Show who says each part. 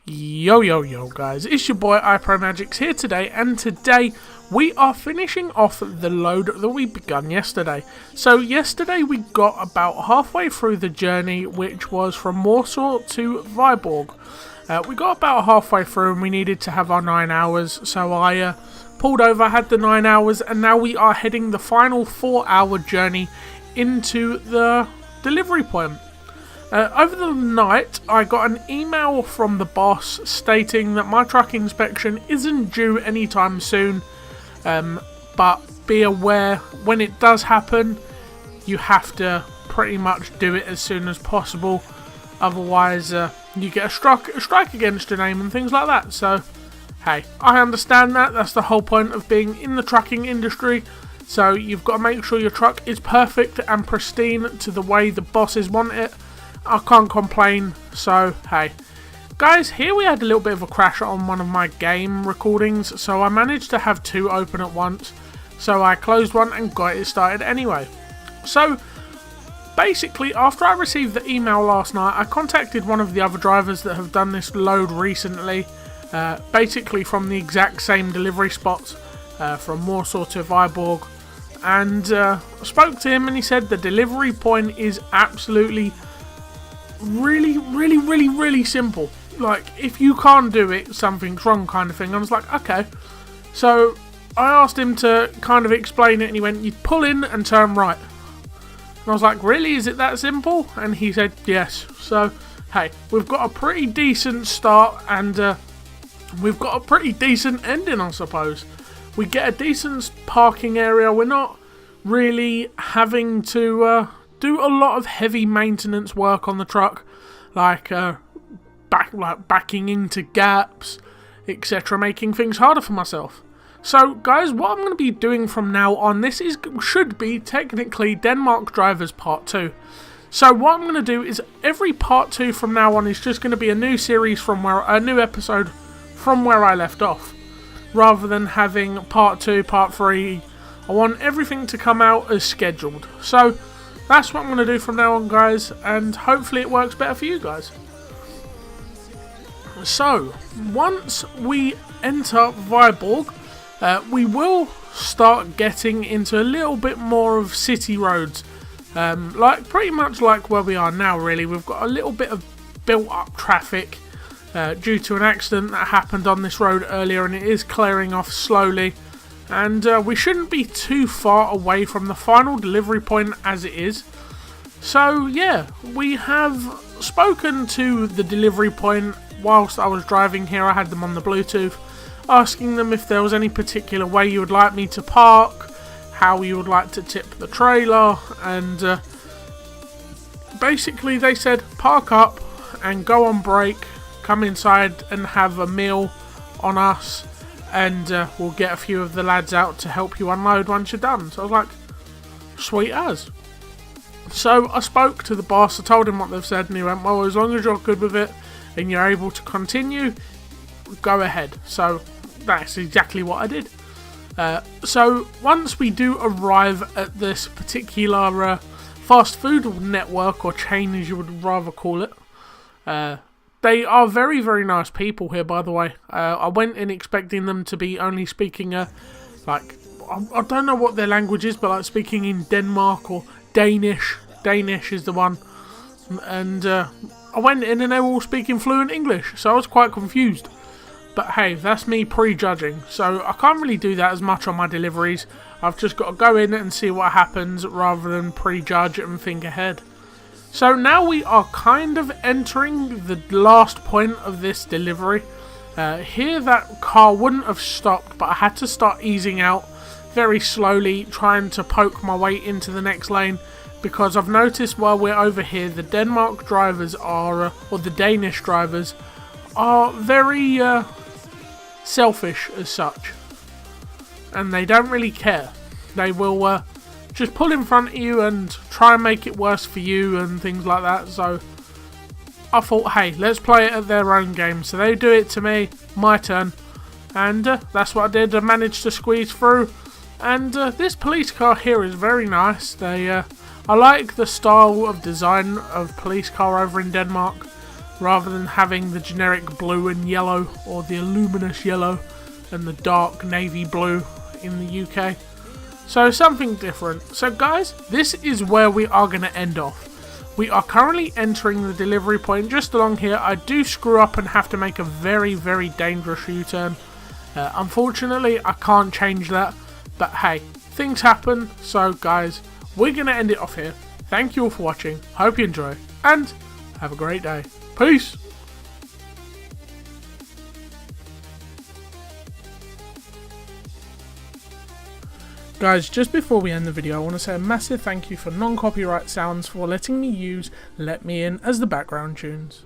Speaker 1: Yo guys, it's your boy iProMagix here today, and today we are finishing off the load that we begun yesterday. So yesterday we got about halfway through the journey, which was from Warsaw to Viborg. We got about halfway through and we needed to have our 9 hours, so I pulled over, had the 9 hours, and now we are heading the final 4-hour journey into the delivery point. Over the night, I got an email from the boss stating that my truck inspection isn't due anytime soon, but be aware, when it does happen, you have to pretty much do it as soon as possible, otherwise you get a strike against your name and things like that. So, hey, I understand that, that's the whole point of being in the trucking industry, so you've got to make sure your truck is perfect and pristine to the way the bosses want it. I can't complain, so hey. Guys, here we had a little bit of a crash on one of my game recordings, so I managed to have two open at once, so I closed one and got it started anyway. So, basically, after I received the email last night, I contacted one of the other drivers that have done this load recently, basically from the exact same delivery spots, from Warsaw to Viborg, and spoke to him and he said the delivery point is absolutely really simple. Like, if you can't do it, something's wrong kind of thing. I was like, okay. So I asked him to kind of explain it and he went, you pull in and turn right. And I was like, really, is it that simple? And he said yes. So hey, we've got a pretty decent start and we've got a pretty decent ending, I suppose. We get a decent parking area. We're not really having to do a lot of heavy maintenance work on the truck, like backing into gaps, etc., making things harder for myself. So guys, what I'm going to be doing from now on, should be technically Denmark Drivers Part 2. So what I'm going to do is every Part 2 from now on is just going to be a new series a new episode from where I left off, rather than having Part 2, Part 3. I want everything to come out as scheduled. So that's what I'm going to do from now on, guys, and hopefully it works better for you guys. So, once we enter Viborg, we will start getting into a little bit more of city roads. Pretty much like where we are now, really. We've got a little bit of built-up traffic due to an accident that happened on this road earlier, and it is clearing off slowly. And we shouldn't be too far away from the final delivery point as it is. So yeah, we have spoken to the delivery point whilst I was driving here. I had them on the Bluetooth, asking them if there was any particular way you would like me to park, how you would like to tip the trailer, and basically they said park up and go on break, come inside and have a meal on us, and we'll get a few of the lads out to help you unload once you're done. So I was like, sweet as. So I spoke to the boss, I told him what they've said, and he went, well, as long as you're good with it and you're able to continue, go ahead. So that's exactly what I did. So once we do arrive at this particular fast food network, or chain as you would rather call it, they are very nice people here, by the way. I went in expecting them to be only speaking, I don't know what their language is, but like speaking in Denmark or Danish. Danish is the one. And I went in and they were all speaking fluent English, so I was quite confused. But hey, that's me prejudging, so I can't really do that as much on my deliveries. I've just got to go in and see what happens rather than prejudge and think ahead. So now we are kind of entering the last point of this delivery. Here that car wouldn't have stopped, but I had to start easing out very slowly, trying to poke my way into the next lane, because I've noticed while we're over here, the Denmark drivers are, or the Danish drivers, are very selfish as such. And they don't really care. They will just pull in front of you and try and make it worse for you and things like that. So I thought, hey, let's play it at their own game. So they do it to me, my turn, and that's what I did. I managed to squeeze through, and this police car here is very nice. I like the style of design of police car over in Denmark. rather than having the generic blue and yellow, or the luminous yellow and the dark navy blue in the UK. So something different. So guys, this is where we are going to end off. We are currently entering the delivery point just along here. I do screw up and have to make a very, very dangerous U-turn. Unfortunately, I can't change that. But hey, things happen. So guys, we're going to end it off here. Thank you all for watching. Hope you enjoy. And have a great day. Peace. Guys, just before we end the video, I want to say a massive thank you for non-copyright sounds for letting me use Let Me In as the background tunes.